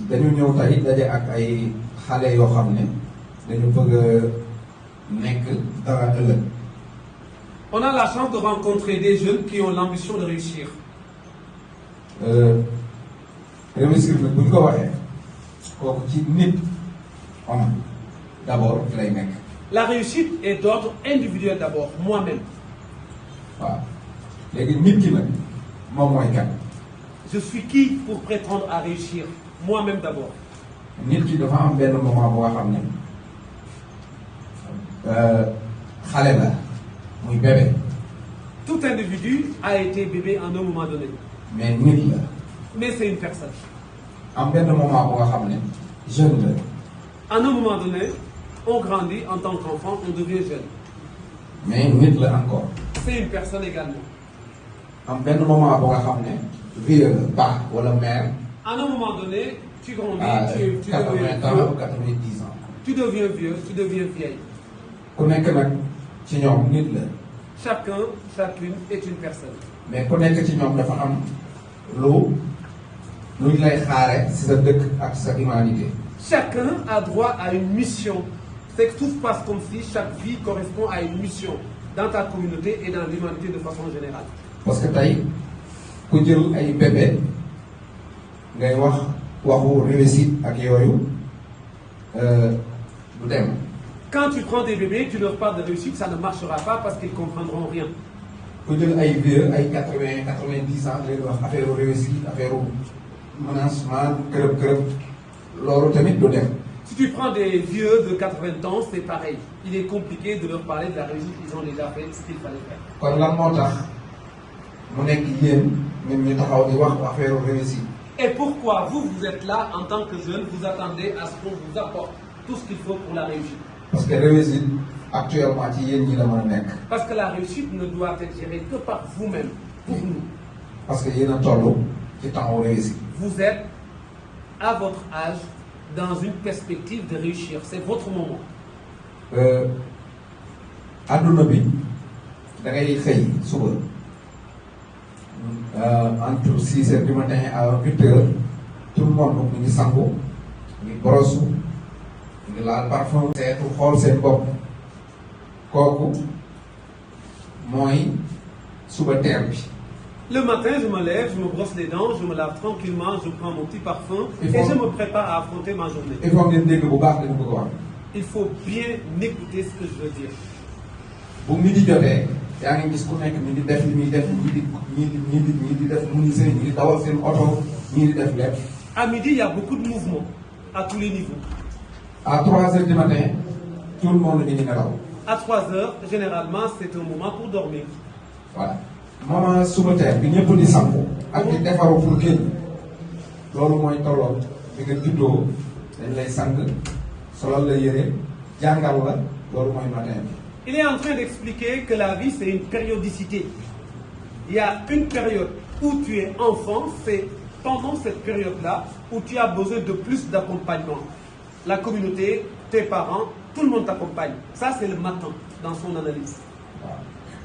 dañu ñëw tey daje ak ay xale yoo xam ne dañu bëgg a nekk dara ëllëg. On a la chance de rencontrer des jeunes qui ont l'ambition de réussir. Réussir nag bu ñu ko waxee kooku ci nit am d'abord fi lay nekk. La réussite est d'ordre individuel d'abord, moi-même. waaw léegi nit ki nag moom mooy kan. Je suis qui pour prétendre à réussir? Moi-même d'abord. nit ki dafa am benn moment boo xam ne xale la muy bébé. Tout individu a été bébé à un moment donné. mais nit la. Mais c'est une personne. am benn moment boo xam ne jeune la. À un moment donné, on grandit en tant qu'enfant, on devient jeune. mais nit la encore. C'est une personne également. am benn moment boo nga xam ne vieux la baax wala mère. À un moment donné, tu grandis, à tu 80 deviens ans vieux, ou 90 ans. tu deviens vieux, tu deviens vieille. ku nekk nag ci ñoom nit la. Chacun, chacune est une personne. mais ku nekk ci ñoom dafa am luñ lay xaare ci sa dëkk ak sa humanité. Chacun a droit à une mission. C'est que tout se passe comme si chaque vie correspond à une mission dans ta communauté et dans l'humanité de façon générale. parce que tey ku jël ay bébé ngay waxu réussite ak yooyu du dem. Quand tu prends des bébés, tu leur parles de réussite, ça ne marchera pas parce qu'ils ne comprendront rien. ku jël ay vieux ay 90 ans leen wax affaire réussite affaire menacement kërëb loolu tamit du dem. Si tu prends des vieux de 80 ans, c'est pareil. Il est compliqué de leur parler de la réussite, ils ont déjà fait ce qu'il fallait faire. kon lan moo tax mu nekk yéen ñun ñu taxaw di wax affaire réussite. Et pourquoi vous êtes là en tant que jeune, vous attendez à ce qu'on vous apporte tout ce qu'il faut pour la réussite? parce que réussite actuellement ci yéen ñi la mën a nekk. Parce que la réussite ne doit être gérée que par vous-même, pour nous. parce que yéen a toll ci temps réussite. Vous êtes à votre âge dans une perspective de réussir. C'est votre moment. adduna bi da ngay xëy suba entre 6 heures du matin à 8 heures tout le monde mu ngi sangu mu ngi brosse mu ngi laal parfum. seetu xool seen bopp kooku mooy suba teel bi. Le matin, je me lève, je me brosse les dents, je me lave tranquillement, je prends mon petit parfum et je me prépare à affronter ma journée. il faut ngeen dégg bu baax dañu bëgg a wax. Il faut bien écouter ce que je veux dire. bu midi jotee yaa ngi gis ku nekk ñi di def li muy def ñi di def menuisier ñi di dawal seen oto ñi di def lépp. À midi, il y a beaucoup de mouvements à tous les niveaux. à 3 heures du matin tout le monde ñu ngi nelaw. À 3 heures, généralement, c'est un moment pour dormir. voilà moment suba teel bi ñëpp di sangu ak di defaru pour génn loolu mooy tolloon bi nga juddoo dañ lay sang solal la yére jàngal la loolu mooy matin bi. Il est en train d'expliquer que la vie, c'est une périodicité. Il y a une période où tu es enfant, c'est pendant cette période-là où tu as besoin de plus d'accompagnement. La communauté, tes parents, tout le monde t'accompagne. Ça, c'est le matin, dans son analyse.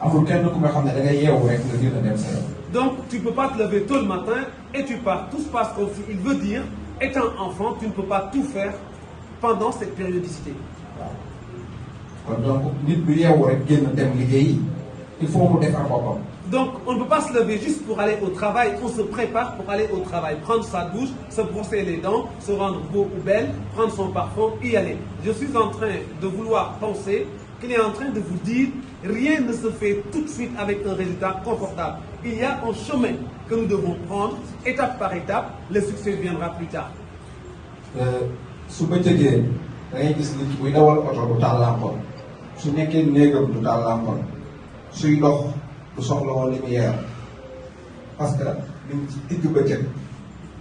amul kenn ku nga xam ne da ngay yeewu rek nga gën a dem sa yoon. Donc, tu ne peux pas te lever tôt le matin et tu pars. Tout se passe comme si, il veut dire, étant enfant, tu ne peux pas tout faire pendant cette périodicité. kon donc nit bu yeewu rek génn dem liggéeyi il faut mu defar boppam. Donc, on ne peut pas se lever juste pour aller au travail. On se prépare pour aller au travail. Prendre sa douche, se brosser les dents, se rendre beau ou belle, prendre son parfum, y aller. Je suis en train de vouloir penser qu'il est en train de vous dire rien ne se fait tout de suite avec un résultat confortable. Il y a un chemin que nous devons prendre, étape par étape. Le succès viendra plus tard. su bëccëgee da ngay gis nit buy dawal oto du taal làmpoon su nekkee néegam du taal làmpoon suy dox du soxla woon lumière parce que ñu ngi ci digg bëccëg.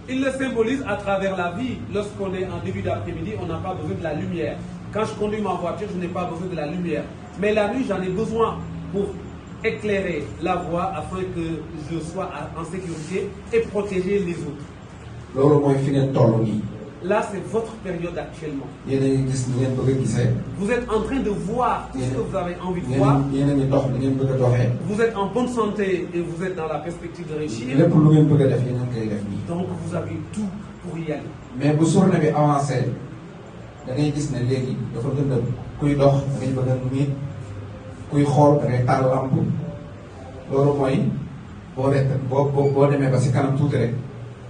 Il le symbolise à travers la vie. Lorsqu'on est en début d'après-midi, on n'a pas besoin de la lumière. Quand je conduis ma voiture, je n'ai pas besoin de la lumière. Mais la nuit, j'en ai besoin pour éclairer la voie afin que je sois en sécurité et protéger les autres. loolu mooy fi ngeen toll nii. Là, c'est votre période actuellement. yéen a ngi gis ni ngeen bëgg a gisee. Vous êtes en train de voir tout ce que vous avez envie de voir. yéen a ngi dox ni ngeen bëgg a doxee. Vous êtes en bonne santé et vous êtes dans la perspective de réussir. lépp lu ngeen bëgg a def yéen a ngi koy def nii. Donc, vous avez tout pour y aller. mais bu journée bi avancé da ngay gis ne léegi dafa gëndëm kuy dox da ngay bëgg a nit kuy xool da ngay taal lamp loolu mooy boo demee ba si kanam tuuti rek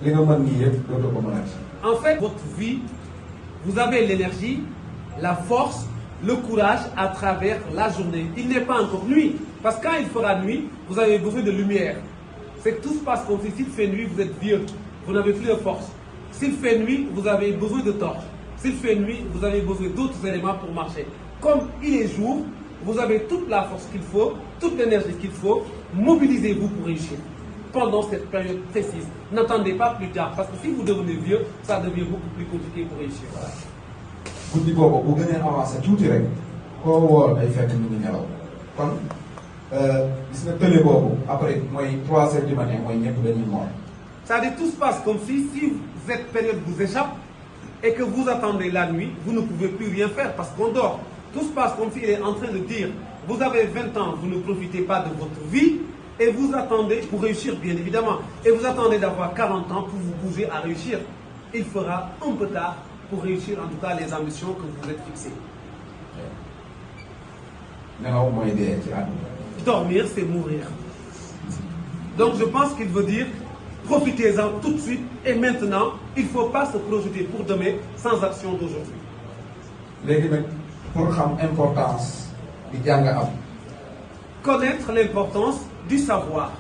li nga mën nii yëpp dootoo ko mënati. En fait, votre vie, vous avez l'énergie, la force, le courage à travers la journée. Il n'est pas encore nuit. Parce que quand il fera nuit, vous avez besoin de lumière. C'est que tout se passe comme si s'il fait nuit, vous êtes vieux. Vous n'avez plus de force. S'il fait nuit, vous avez besoin de torches. S'il fait nuit, vous avez besoin d'autres éléments pour marcher. Comme il est jour, vous avez toute la force qu'il faut, toute l'énergie qu'il faut. Mobilisez-vous pour réussir. Pendant cette période précise. N'attendez pas plus tard. Parce que si vous devenez vieux, ça devient beaucoup plus compliqué pour réussir. Voilà. guddi boobu bu gënee avancé tuuti rek koo wool day fekk ñu ngi nelaw kon gis nga télé boobu après mooy 3 heures du matin mooy ñëpp dañuy moor. C'est-à-dire tout se passe comme si cette période vous échappe et que vous attendez la nuit, vous ne pouvez plus rien faire parce qu'on dort. Tout se passe comme s'il est en train de dire, vous avez 20 ans, vous ne profitez pas de votre vie et vous attendez pour réussir bien évidemment. Et vous attendez d'avoir 40 ans pour vous bouger à réussir. Il fera un peu tard pour réussir en tout cas les ambitions que vous êtes fixées. Dormir, c'est mourir. Donc je pense qu'il veut dire, profitez-en tout de suite et maintenant, il ne faut pas se projeter pour demain sans action d'aujourd'hui. Pour xam importance di jàng am. Connaître l'importance du savoir.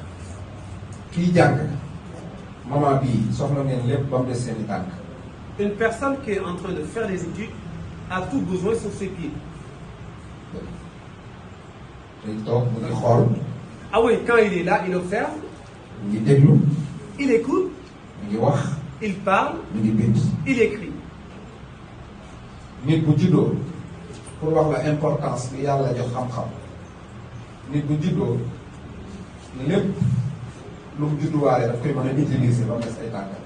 Kii jàng maman bii soxla ngeen lépp ba mu des seeni tànk. Une personne qui est en train de faire des études a tout besoin sur ses pieds. Ah oui, quand il est là, il observe, il écoute, il parle, il écrit. Nit bu juddoo pour wax la importance bi yàlla jox xam-xam nit bu juddoo lépp lu mu judduwaale daf koy mën a utiliser ba mu des ay tànkam.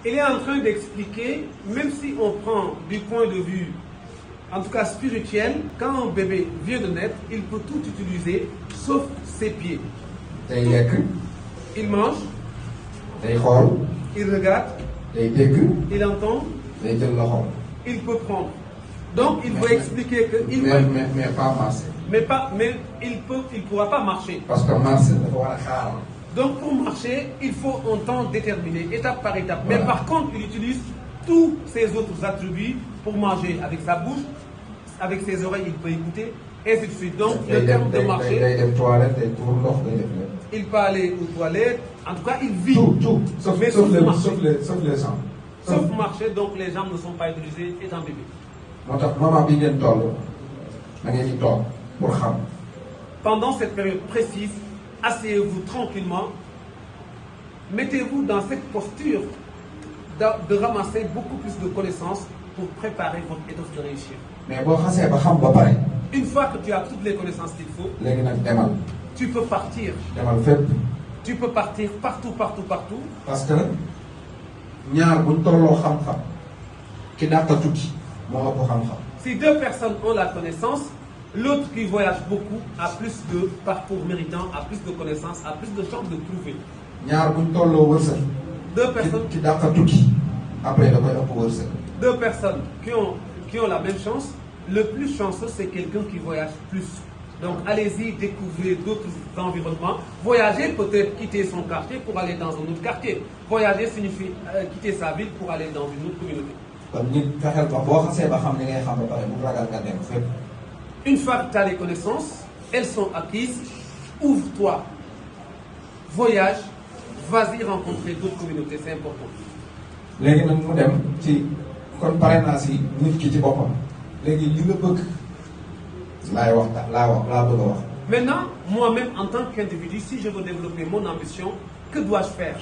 Il est en train d'expliquer, même si on prend du point de vue, en tout cas spirituel, quand un bébé vient de naître, il peut tout utiliser, sauf ses pieds. Il mange, il regarde, il entend, il peut prendre. Donc il veut expliquer que il mais pas marcher. Mais il pourra pas marcher. Parce que marcher dafa war a xaar. Donc pour marcher, il faut un temps déterminé, étape par étape. Voilà. Mais par contre, il utilise tous ses autres attributs pour manger avec sa bouche, avec ses oreilles, il peut écouter, et ainsi de suite. Donc le terme de marcher, il peut aller aux toilettes, en tout cas il vit. Tout, sauf les jambes. Sauf marcher, donc les jambes ne sont pas utilisées étant bébé. Pendant cette période précise, asseyez-vous tranquillement, mettez-vous dans cette posture de ramasser beaucoup plus de connaissances pour préparer votre étoffe de réussir. Mais une fois que tu as toutes les connaissances qu'il faut, tu peux partir. Tu peux partir partout. Parce que si 2 personnes ont la connaissance, l'autre qui voyage beaucoup a plus de parcours méritants, a plus de connaissances, a plus de chances de trouver. 2 personnes qui ont la même chance, le plus chanceux c'est quelqu'un qui voyage plus. Donc allez-y, découvrez d'autres environnements. Voyager peut-être quitter son quartier pour aller dans un autre quartier. Voyager signifie quitter sa ville pour aller dans une autre communauté. Une fois que tu as les connaissances, elles sont acquises, ouvre-toi, voyage, vas-y rencontrer d'autres communautés, c'est important. Maintenant, moi-même en tant qu'individu, si je veux développer mon ambition, que dois-je faire?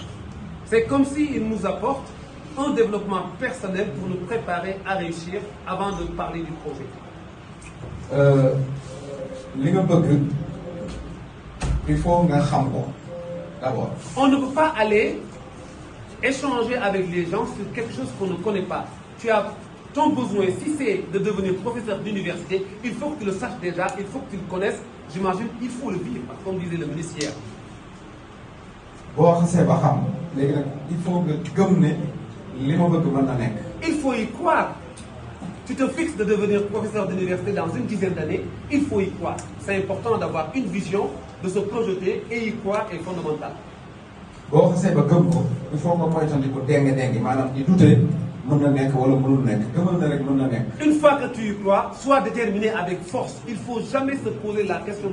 C'est comme s'il nous apporte un développement personnel pour nous préparer à réussir avant de parler du projet. Il faut d'abord. On ne peut pas aller échanger avec les gens sur quelque chose qu'on ne connaît pas. Tu as ton besoin, si c'est de devenir professeur d'université, il faut que tu le saches déjà, il faut que tu le connaisses. J'imagine, il faut le vivre, comme disait le ministre hier. Il faut que li ma bëgg mën na nekk. Il faut y croire. Tu te fixes de devenir professeur d'université dans une dizaine d'années, il faut y croire. C'est important d'avoir une vision, de se projeter et y croire est fondamental. boo xasee ba gëm ko il faut nga moytandiku déngi maanaam di douter mën na nekk wala mënul nekk gëmal na rek mën na nekk. Une fois que tu y crois, sois déterminé avec force. Il faut jamais se poser la question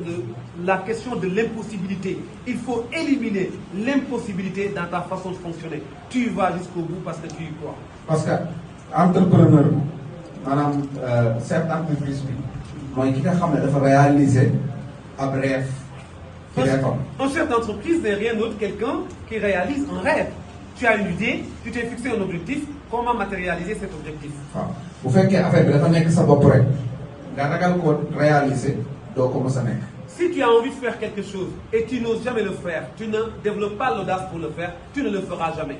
de l'impossibilité. Il faut éliminer l'impossibilité dans ta façon de fonctionner. Tu y vas jusqu'au bout parce que tu y crois. Parce que entrepreneur bi maanaam chef d'entreprise bi mooy ki nga xam ne dafa réaliser ab rêve. Un chef d'entreprise n'est rien d'autre que quelqu'un qui réalise un rêve. Tu as une idée, tu t'es fixé un objectif, comment matérialiser cet objectif? waaw bu fekkee affaire bi dafa nekk sa bopp rek nga ragal ko réaliser doo ko mës a nekk. Si tu as envie de faire quelque chose et tu n'oses jamais le faire, tu ne développes pas l'audace pour le faire, tu ne le feras jamais.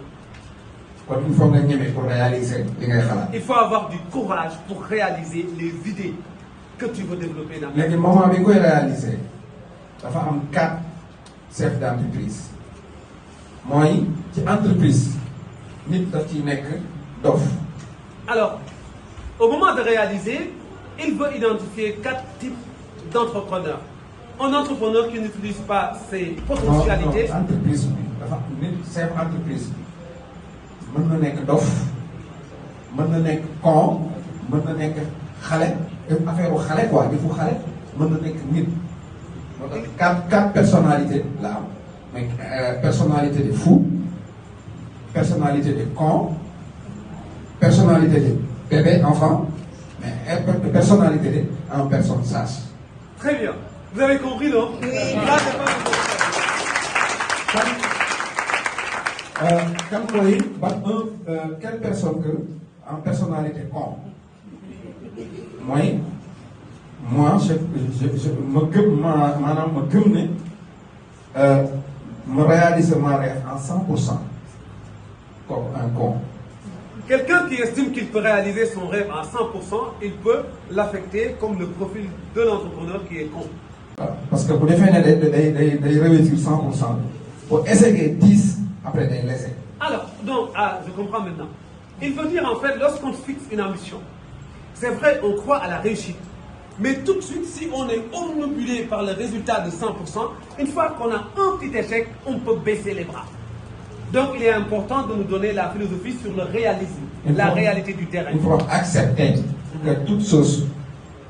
kon il faut nga ñeme pour réaliser li ngay xalaat. Il faut avoir du courage pour réaliser les idées que tu veux développer dans ta vie. léegi moment bi nga koy réaliser dafa am 4 chefs d'entreprise mooy ci entreprise nit daf ciy nekk dof. Alors, au moment de réaliser, il veut identifier 4 types d'entrepreneurs. Un entrepreneur qui n'utilise pas ses potentialités. non entreprise bi dafa nit chef entreprise bi mën na nekk dof mën na nekk con mën na nekk xale affaire xale quoi defu xale mën na nekk nit. moo tax 4 personnalités la am mais personnalité de fou personnalité de con personnalité de bébé enfant mais personnalité de en personne sage. Très bien. Vous avez compris, non? Oui. Kan mooy quelle personne que en personnalité con mooy moi ma gëm maanaam ma gëm ne ma réaliser ma rêve en 100% comme un con. Quelqu'un qui estime qu'il peut réaliser son rêve à 100%, il peut l'affecter comme le profil de l'entrepreneur qui est con. Parce que bu defee ne day réussir 100% pour essayer 10 après day laisser. Alors, donc, je comprends maintenant. Il veut dire en fait, lorsqu'on fixe une ambition, c'est vrai, on croit à la réussite. Mais tout de suite, si on est obnubilé par le résultat de 100%, une fois qu'on a un petit échec, on peut baisser les bras. Donc, il est important de nous donner la philosophie sur le réalisme, la réalité du terrain. Il faut accepter que toute chose,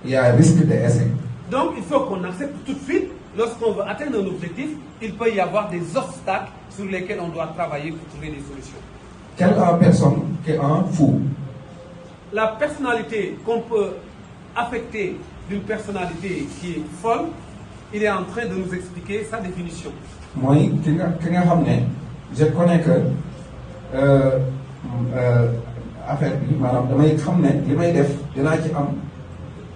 il y a un risque d'échec. Donc, il faut qu'on accepte tout de suite, lorsqu'on veut atteindre un objectif, il peut y avoir des obstacles sur lesquels on doit travailler pour trouver des solutions. Quelle personne qui est un fou? La personnalité qu'on peut affecter d'une personnalité qui est folle, il est en train de nous expliquer sa définition. Moi, je connais que affaire bi maanaam damay xam ne li may def dinaa ci am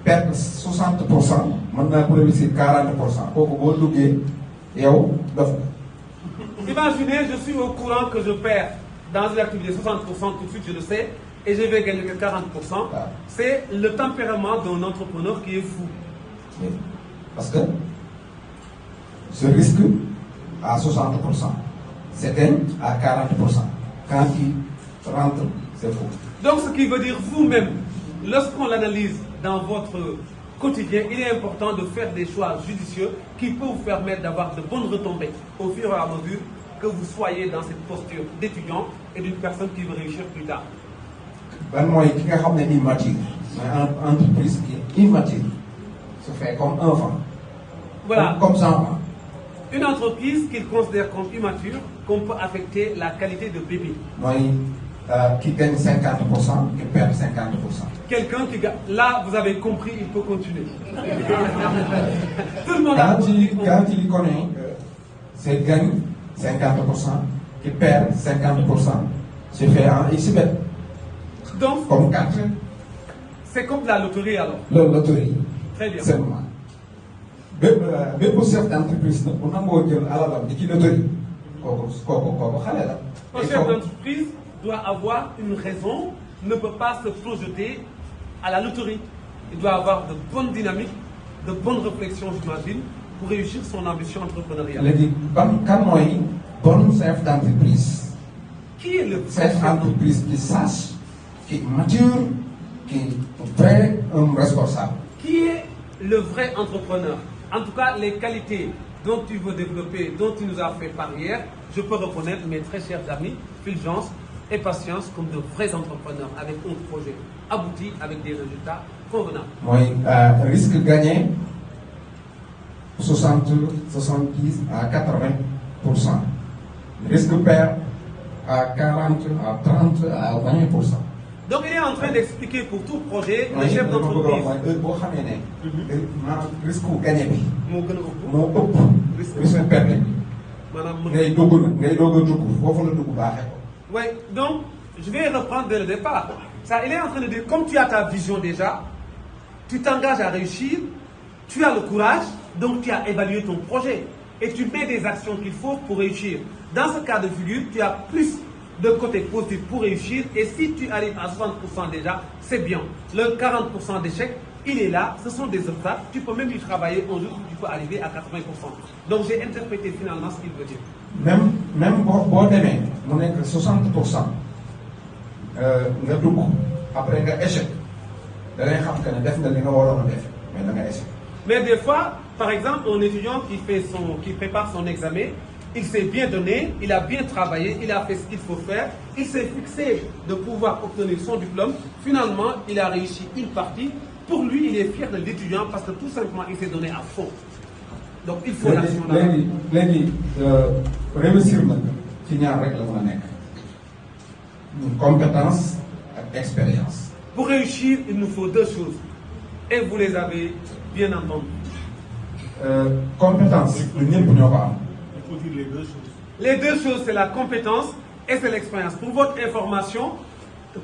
perte 60%, mën naa ko réussir 40%. kooku boo duggee yow dof na. Imaginez, je suis au courant que je perds dans une activité 60%, tout de suite je le sais, et je vais gagner que 40%. Ah. C'est le tempérament d'un entrepreneur qui est fou. Oui. Parce que je risque à 60%. Certains à 40%. Quand il rentre, c'est faux. Donc ce qui veut dire vous-même, lorsqu'on l'analyse dans votre quotidien, il est important de faire des choix judicieux qui peuvent vous permettre d'avoir de bonnes retombées au fur et à mesure que vous soyez dans cette posture d'étudiant et d'une personne qui veut réussir plus tard. Ben moi, qui a ramené immature, une entreprise qui est immature, se fait comme enfant. Voilà. Comme ça. Une entreprise qu'il considère comme immature, qu'on peut affecter la qualité de bébé. Moi, qui gagne 50%, qui perd 50%. Quelqu'un qui gagne. Là, vous avez compris, il peut continuer. Tout le monde a compris. Quand il connaît, c'est gagne 50%, qui perd 50%, c'est fait en XB. Donc, comme 4. C'est comme la loterie alors. La loterie. Très bien. Seulement. Même pour chef d'entreprise, on a beau dire à la loterie. Un chef d'entreprise doit avoir une raison, ne peut pas se projeter à la loterie. Il doit avoir de bonnes dynamiques, de bonnes réflexions, j'imagine, pour réussir son ambition entrepreneuriale. Quand moi, bon chef d'entreprise. Qui est le vrai Cette chef entreprise qui sache, qui est mature, qui est vrai, un responsable. Qui est le vrai entrepreneur? En tout cas, les qualités dont tu veux développer, dont tu nous as fait part hier, je peux reconnaître mes très chers amis, Fulgence et Patience, comme de vrais entrepreneurs avec un projet abouti, avec des résultats convenables. Moi, risque gagné 60, 70 à 80%. Risque perd à 40, à 30, à 20%. Donc il est en train d'expliquer pour tout projet, le Oui, chef d'entreprise. Risque gagné bi moo gën a ëpp. moo ëpp risque perte bi maanaam mën ngay dugg nag ngay doog a dugg foofu la dugg baaxee ko. Oui, donc je vais reprendre dès le départ. Ça, il est en train de dire, comme tu as ta vision déjà, tu t'engages à réussir, tu as le courage, donc tu as évalué ton projet et tu mets des actions qu'il faut pour réussir. Dans ce cas de figure, tu as plus de côté positif pour réussir et si tu arrives à 60% déjà, c'est bien. Le 40% d'échec, il est là, ce sont des obstacles, tu peux même y travailler un jour, tu peux arriver à 80%. Donc j'ai interprété finalement ce qu'il veut dire. Même boo demee mu nekk 60% nga dugg après nga échec da ngay xam que ne def nga li nga waroon a def mais da nga échec. Mais des fois, par exemple, un étudiant qui prépare son examen, il s'est bien donné, il a bien travaillé, il a fait ce qu'il faut faire, il s'est fixé de pouvoir obtenir son diplôme. Finalement, il a réussi une partie. Pour lui, il est fier de l'étudiant parce que tout simplement, il s'est donné à fond. Donc, il faut l'action. léegi réussir nag ci ñaar rek la mën a nekk compétence ak expérience. Pour réussir, il nous faut deux choses. Et vous les avez bien entendues. Compétence ñun ñëpp ñoo ko am. Il faut dire les deux choses. Les deux choses, c'est la compétence et c'est l'expérience. Pour votre information,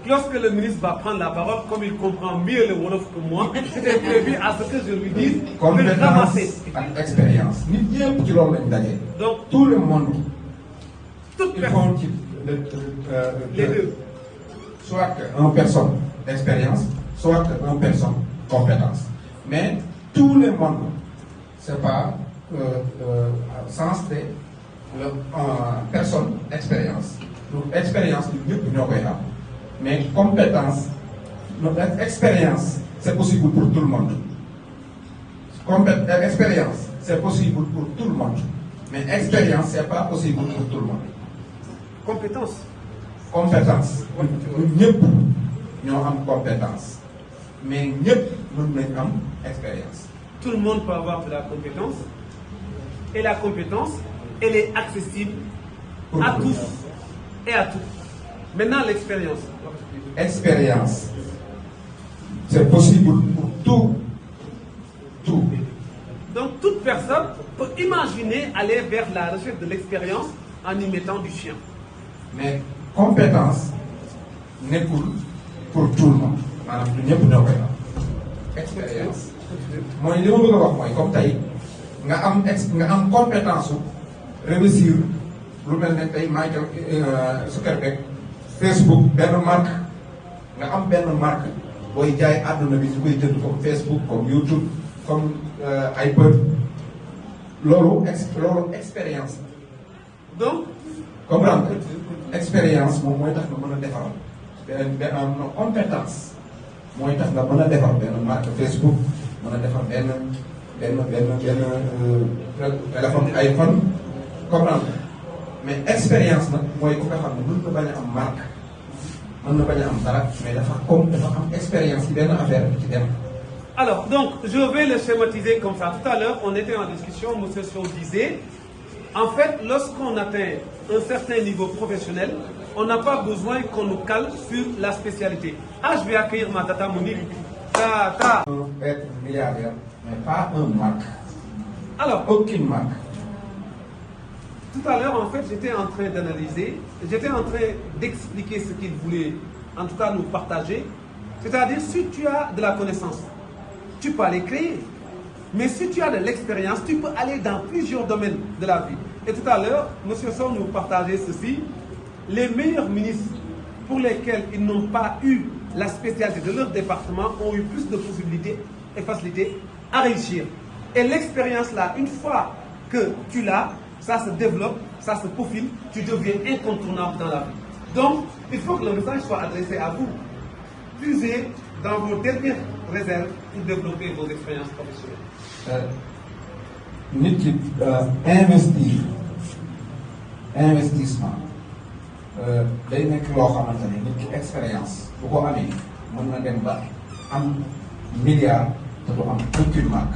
lorsque le ministre va prendre la parole, comme il comprend mieux le Wolof que moi, c'était prévu à ce que je lui dise de ramasser. Ak expérience nit ñëpp ci loolu lañ daje. Donc, tout le monde toute il personne, faut ci les deux. soit une personne expérience, soit une personne compétence. Mais tout le monde, c'est pas sens de personne expérience. Donc expérience ñun ñëpp ñoo koy am. Mais compétence, notre expérience, c'est possible pour tout le monde. Expérience, c'est possible pour tout le monde. Mais expérience, c'est pas possible pour tout le monde. Compétence. Compétence. Nous ñoo am compétence. Mais ñëpp mën nañ am expérience. Tout le monde peut avoir de la compétence. Et la compétence, elle est accessible à tous et à toutes. Maintenant, l'expérience. Expérience, c'est possible pour tout. Donc, toute personne peut imaginer aller vers la recherche de l'expérience en y mettant du chien. Mais compétence nekkul pour tout le monde. maanaam du ñëpp ñoo koy am. Expérience. mooy li ma bëgg a wax mooy comme tey nga am compétence su réussir lu mel ne tey Michael Zuckerberg Facebook benn marque nga am benn marque booy jaay àdduna bi ñu koy jënd comme Facebook comme YouTube comme iPad loolu expérience. Donc, comprendre expérience moom mooy tax nga mën a defaral benn compétence mooy tax nga mën a defar benn marque Facebook mën a defar benn téléphone iPhone comprendre mais expérience nag mooy ku nga xam ne mën na bañ a am marque mën na bañ a am dara mais dafa am expérience ci benn affaire ci dem. Alors, donc, je vais le schématiser comme ça. Tout à l'heure, on était en discussion, M. Sow disait, en fait, lorsqu'on atteint un certain niveau professionnel, on n'a pas besoin qu'on nous cale sur la spécialité. Ah, je vais accueillir ma tata Monique. Tata. Être milliardaire, mais pas un marque. Alors, Aucune marque. tout à l'heure, en fait, j'étais en train d'analyser, j'étais en train d'expliquer ce qu'il voulait, en tout cas, nous partager. C'est-à-dire, si tu as de la connaissance, tu peux aller créer. Mais si tu as de l'expérience, tu peux aller dans plusieurs domaines de la vie. Et tout à l'heure, M. Sow nous partageait ceci. Les meilleurs ministres pour lesquels ils n'ont pas eu la spécialité de leur département ont eu plus de possibilités et facilités à réussir. Et l'expérience là, une fois que tu l'as, ça se développe, ça se peaufine, tu deviens incontournable dans la vie. Donc, il faut que le message soit adressé à vous. Puisez dans vos dernières réserves pour développer vos expériences professionnelles. nit ki investissement day nekk loo xamante ne nit ki expérience bu ko amee mën na dem ba am milliard te du am aucune marque.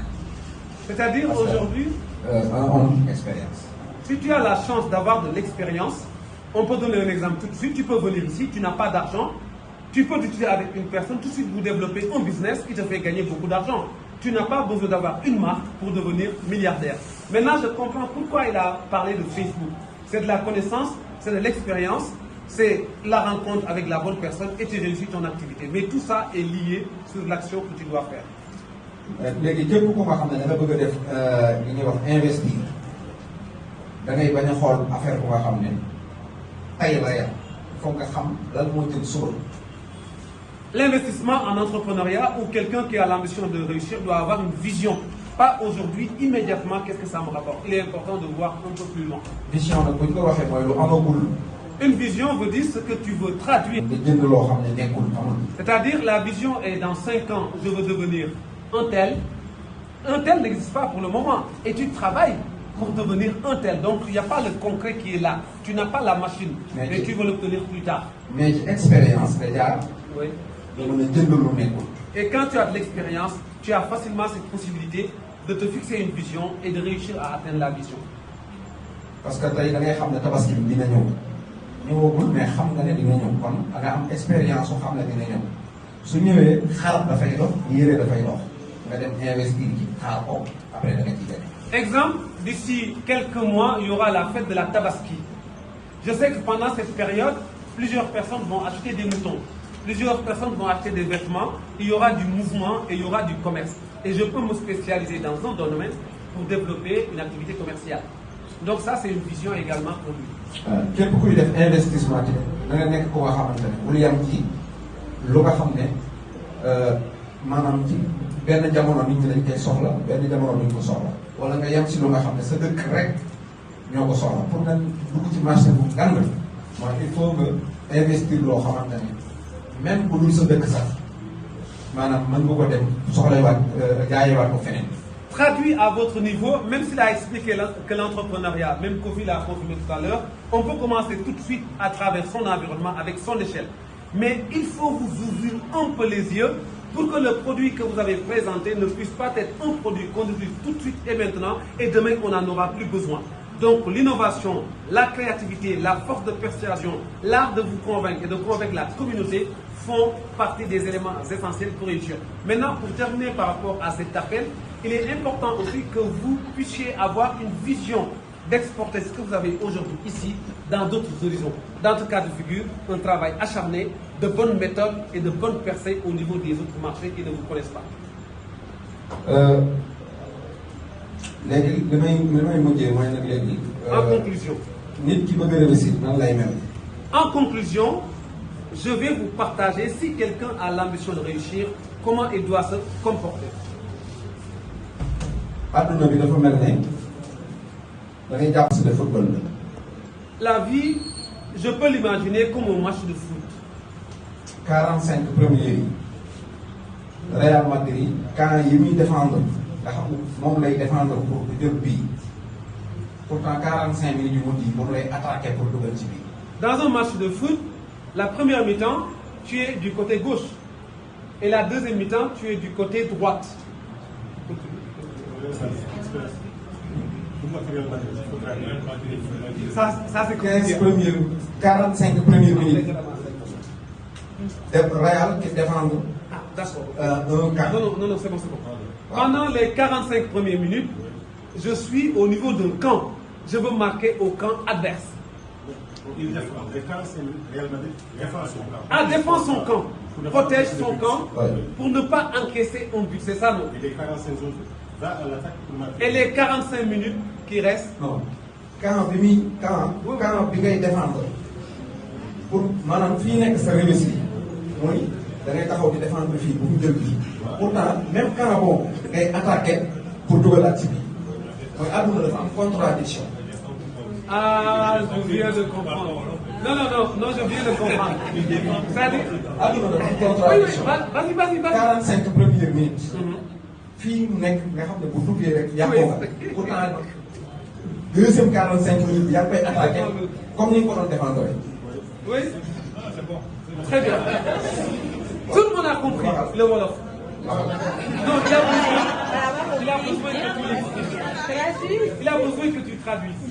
C'est-à-dire aujourd'hui, un homme expérience. si tu as la chance d'avoir de l'expérience, on peut donner un exemple tout de suite. Tu peux venir ici, tu n'as pas d'argent, tu peux discuter avec une personne, tout de suite vous développez un business qui te fait gagner beaucoup d'argent. Tu n'as pas besoin d'avoir une marque pour devenir milliardaire. Maintenant, je comprends pourquoi il a parlé de Facebook. C'est de la connaissance, c'est de l'expérience, c'est la rencontre avec la bonne personne et tu réussis ton activité. Mais tout ça est lié sur l'action que tu dois faire. léegi képp ku nga xam ne da nga bëgg a def li ñuy wax investir da ngay bañ a xool affaire bu nga xam ne tey la yem foog nga xam lan moo jëm suba. L'investissement en entrepreneuriat ou quelqu'un qui a l'ambition de réussir doit avoir une vision. Pas aujourd'hui, immédiatement, qu'est-ce que ça me rapporte. Il est important de voir un peu plus loin. Vision nag bu ñu ko waxee mooy lu amagul. Une vision veut dire ce que tu veux traduire. nga jënd loo xam ne nekkul amul. C'est-à-dire la vision est dans 5 ans, je veux devenir un tel. Un tel n'existe pas pour le moment. Et tu travailles pour devenir un tel. Donc il n'y a pas le concret qui est là. Tu n'as pas la machine. Mais tu veux l'obtenir plus tard. mais ci expérience nga jaar. Oui. nga mën a jënd lu nekkul. Et quand tu as de l'expérience, tu as facilement cette possibilité de te fixer une vision et de réussir à atteindre la vision. parce que tey da ngay xam ne tabaski bi dina ñëw ñëwagul mais xam nga ne dina ñëw kon da nga am expérience su xam ne dina ñëw su ñëwee xarab dafay dox yére dafay dox nga dem investir ci xaar ko après da nga ciy gagné. Exemple, d'ici quelques mois, il y aura la fête de la Tabaski. Je sais que pendant cette période, plusieurs personnes vont acheter des moutons. Plusieurs personnes vont acheter des vêtements. Il y aura du mouvement et il y aura du commerce. Et je peux me spécialiser dans un domaine pour développer une activité commerciale. Donc ça, c'est une vision également pour lui. képp kuy def investissement ci da nga nekk ko nga xamante ne bul yam ci lu nga xam ne maanaam ci benn jamono nit ñi dañ koy soxla benn jamono duñ ko soxla wala nga yam ci lu nga xam ne sa dëkk rek ñoo ko soxla pour nga dugg ci marché bu gànd mooy il faut nga investir loo xamante ne même bu dul sa dëkk sax maanaam mën nga ko dem soxlawaat jaayewaat ko feneen. Traduit à votre niveau, même s'il a expliqué que l'entrepreneuriat, même Kofi l'a confirmé tout à l'heure, on peut commencer tout de suite à travers son environnement, avec son échelle. Mais il faut vous ouvrir un peu les yeux pour que le produit que vous avez présenté ne puisse pas être un produit qu'on utilise tout de suite et maintenant, et demain on n'en aura plus besoin. Donc l'innovation, la créativité, la force de persuasion, l'art de vous convaincre et de convaincre la communauté font partie des éléments essentiels pour réussir. Maintenant, pour terminer par rapport à cet appel, il est important aussi que vous puissiez avoir une vision d'exporter ce que vous avez aujourd'hui ici dans d'autres horizons. Dans ce cas de figure, un travail acharné, de bonnes méthodes et de bonnes percées au niveau des autres marchés qui ne vous connaissent pas. léegi li may mujjee mooy nag léegi. En conclusion. nit ki bëgg a réussir nan lay mel. En conclusion, je vais vous partager, si quelqu'un a l'ambition de réussir, comment il doit se comporter. adduna bi dafa mel ne da ngay jàpp si de football bi. La vie, je peux l'imaginer comme un match de foot. 45 premiers yi Real Madrid camp yi muy défendre nga xam moom lay défendre pour jël bii pourtant 45 minutes yu mujj yi moom lay attaquer pour dugal ci bii. Dans un match de foot, la première mi-temps, tu es du côté gauche. Et la deuxième mi-temps, tu es du côté droite. Ça c'est 45 premières minutes. Real qui défend d'accord. un camp. Non, c'est bon. Pendant les 45 premières minutes, je suis au niveau d'un camp. Je veux marquer au camp adverse. Il défend. Les 45 minutes, Real Madrid défend son camp. Ah, défend son camp. Protège son camp Ouais. pour ne pas encaisser un but. C'est ça, non? Et les 45 autres va à l'attaque pour marquer. Et les 45 minutes qui restent, non camp bi ngay défendre pour maanaam fii nekk sa réussite mooy da ngay taxaw di défendre fii bu mu jël bii pourtant même camp boobu ngay attaquer pour dugalaat ci bii mooy àdduna dafa am contradiction. ah, je viens de comprendre. Non, je viens de comprendre. C'est-à-dire. Ah non, non, Oui, contradiction. vas-y. 45 premières minutes. Fii mu nekk nga xam ne bu duggee rek yàqoo nga. Pourtant deuxième 45 minutes yaa ngi koy attaqué comme ni nga ko doon défendre. Oui. Très bien. Tout le monde a compris le Wolof. Non, il a besoin que tu l'expliques. Il a besoin que tu traduises.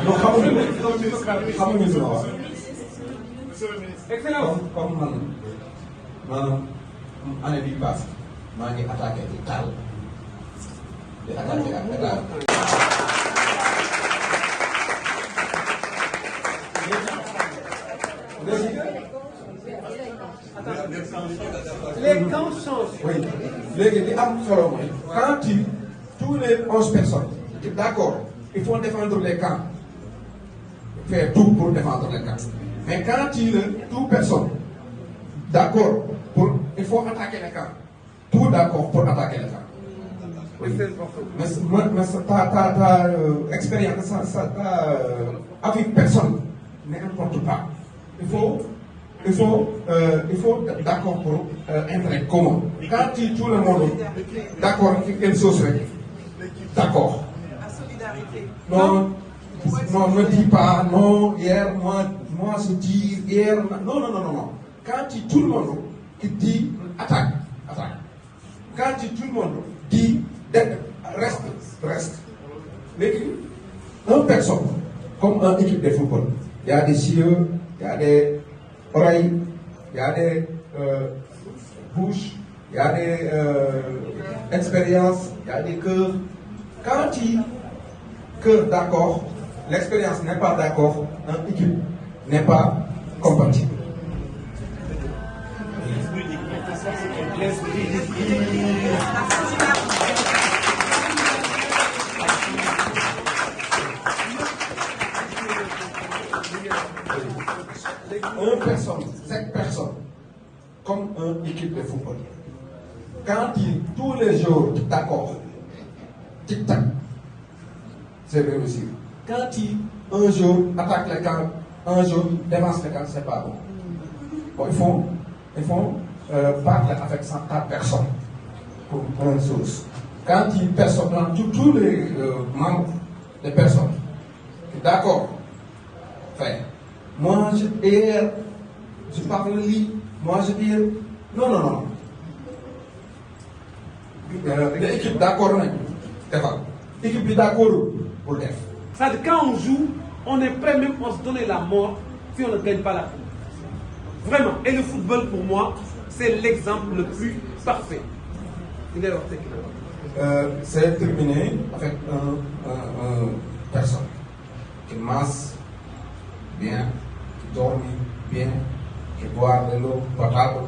non xamuñu li ma wax. Excellent. comme man maanaam année bii passée maa ngi attaqué di taal di attaqué ak état. Les camps changent. Oui léegi li am solo mooy quand tous les 11 personnes d'accord il faut défendre les camps faire tout pour défendre les camps mais quand tout personne d'accord pour il faut attaquer les camps tout d'accord pour attaquer les camps. Oui, c'est important. Mais ta expérience ta avis personne n'importe pas il faut d'accord pour intérêt commun. Quand tout le monde d'accord avec quelque chose rek d'accord. Non, ne dis pas non hier moi je dis hier non. Quand tout le monde qui dit attaque. Quand tout le monde dit reste. Léegi une personne comme une équipe de football il y a des yeux, il y a des oreilles, il y a des bouches, il y a des expériences, il y a des cœurs. Quand cœur d'accord, l'expérience n'est pas d'accord, une équipe n'est pas compatible. Chaque personne, comme une équipe de football. Quand tous les jours d'accord, tic-tac, c'est réussi. Quand un jour attaque les camps, un jour défense les camps, c'est pas bon. Bon, il faut battre avec 104 personnes pour une chose. Quand tous les membres des personnes, d'accord, fait. Moi je parle lui, moi je dis non. L'équipe d'accord, l'équipe d'accord pour le def. C'est-à-dire quand on joue, on est prêt même à se donner la mort si on ne gagne pas la coupe. Vraiment. Et le football pour moi, c'est l'exemple le plus parfait. C'est terminé avec une personne qui masse bien, qui dort bien, qui boit de l'eau potable,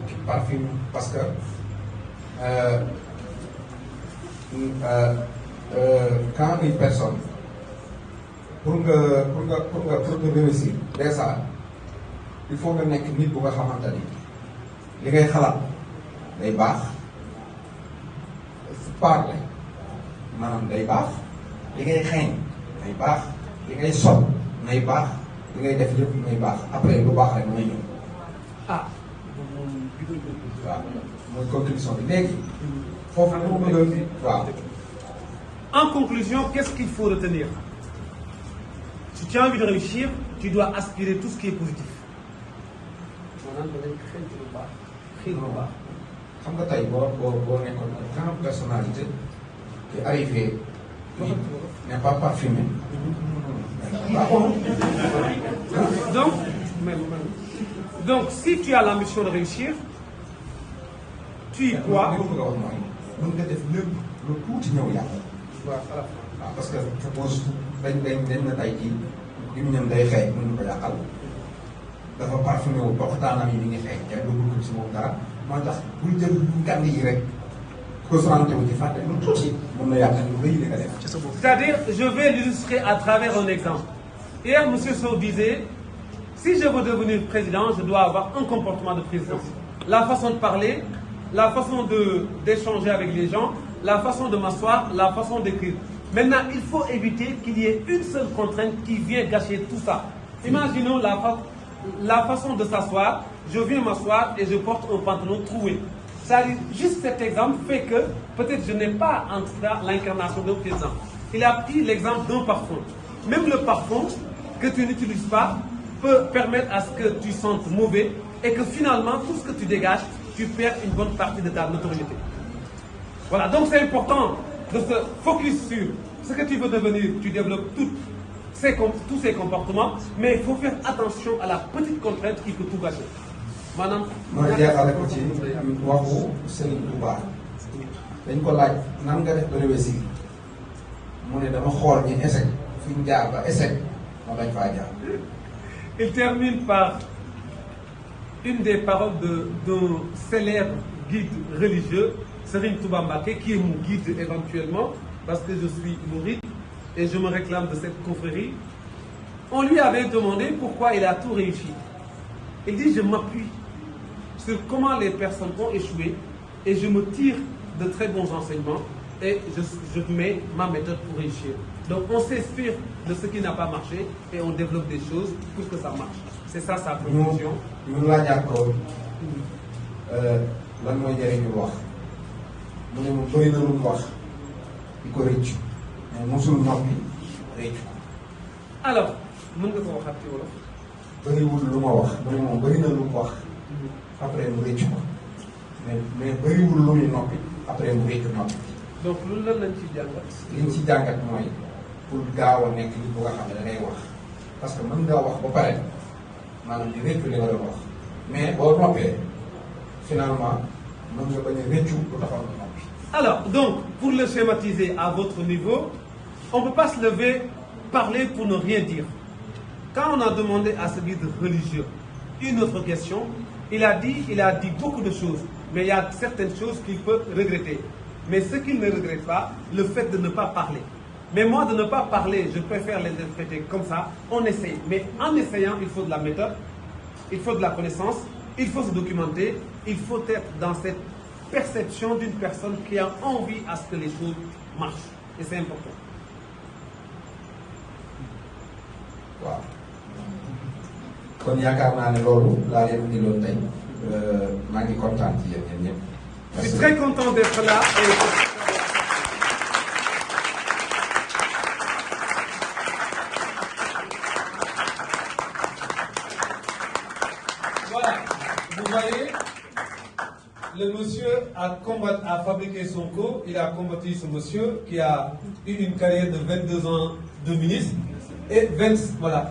qui parfume parce que quand une personne pour réussir déjà il faut nga nekk nit bu nga xamante ni li ngay xalaat day baax parler maanaam day baax li ngay xeeñ day baax li ngay sol nay baax li ngay def yëpp nay baax après lu baax rek mooy ñëw. Ah. waaw mooy conclusion bi léegi foofu la mu bëgg waaw. En conclusion, qu'est-ce qu'il faut retenir? Si tu as envie de réussir, tu dois aspirer tout ce qui est positif. xam nga tey boo nekkoon grande personnalité qui arrivé n'est pas parfumé. Donc, si tu as l'ambition de réussir, tu y crois. mën nga def lépp lu tuuti ñëw yàlla. waaw parce que suppose dañ na tey jii li mu ñëm day xeeñ mën na ko yàqal dafa parfumé wu toxtaanam yi mi ngi xeeñ kenn du ko si moom dara moo tax bul jël gànd yi rek concentré wu ci fàtte lu tuuti mën na yàqal lu rëy li nga def. C'est-à-dire, je vais l'illustrer à travers un exemple. Hier, M. Sow disait, si je veux devenir président, je dois avoir un comportement de président. La façon de parler, la façon d'échanger avec les gens, la façon de m'asseoir, la façon d'écrire. Maintenant, il faut éviter qu'il y ait une seule contrainte qui vient gâcher tout ça. Imaginons la façon de s'asseoir. Je viens m'asseoir et je porte un pantalon troué. C'est-à-dire, juste cet exemple fait que peut-être je n'ai pas en tout cas l'incarnation d'un président. Il a pris l'exemple d'un parfum. Même le parfum que tu n'utilises pas peut permettre à ce que tu sentes mauvais et que finalement, tout ce que tu dégages, tu perds une bonne partie de ta notoriété. Voilà, donc c'est important de se focus sur ce que tu veux devenir. Tu développes tous ces comportements, mais il faut faire attention à la petite contrainte qui peut tout gâcher. Madame, ma jeexale ko ci waxu Serigne Touba dañ ko laaj nan nga def ba réussir mu ne dama xool ñi échec fi ñu jaar ba échec ma bañ faa jaar. Il termine par une des paroles d'un célèbre guide religieux, Serigne Touba Mbacké, qui est mon guide éventuellement, parce que je suis mouride et je me réclame de cette confrérie. On lui avait demandé pourquoi il a tout réussi. Il dit, je m'appuie sur comment les personnes ont échoué et je me tire de très bons enseignements et je mets ma méthode pour réussir. Donc on s'inspire de ce qui n'a pas marché et on développe des choses pour que ça marche. C'est ça sa conclusion. ñu laajaat ko lan mooy njëriñu wax mu ne moom bëri na lu mu wax di ko rëccu mais mosul noppi rëccu ko. Alors mën nga ko waxaat ci wolof. bëriwul lu ma wax mu ne moom bëri na lu mu wax après mu rëccu ko mais bëriwul lu muy noppi après mu rëccu noppi. donc loolu lan lañ ci jàngat. liñ ci jàngat mooy pour gaaw a nekk li bu nga xam ne da ngay wax parce que mën ngaa wax ba pare maanaam di rëccu li nga doon wax mais boo noppee finalement mën nga bañ a rëccu lu taxaw nga noppi. Alors donc pour le schématiser à votre niveau, on ne peut pas se lever, parler pour ne rien dire. Quand on a demandé à ce guide religieux une autre question, il a dit beaucoup de choses, mais il y a certaines choses qu'il peut regretter. Mais ce qu'il ne regrette pas, le fait de ne pas parler. Mais moi, de ne pas parler, je préfère l'interpréter comme ça. On essaye. Mais en essayant, il faut de la méthode, il faut de la connaissance, il faut se documenter, il faut être dans cette perception d'une personne qui a envie à ce que les choses marchent. Et c'est important. waaw kon yaakaar naa ne loolu laa leen indiloon tey maa ngi kontaan ci yéen ñëpp. Je suis très content d'être là. Voilà, vous voyez, le monsieur a fabriqué son co, il a combattu ce monsieur qui a eu une carrière de 22 ans de ministre et voilà.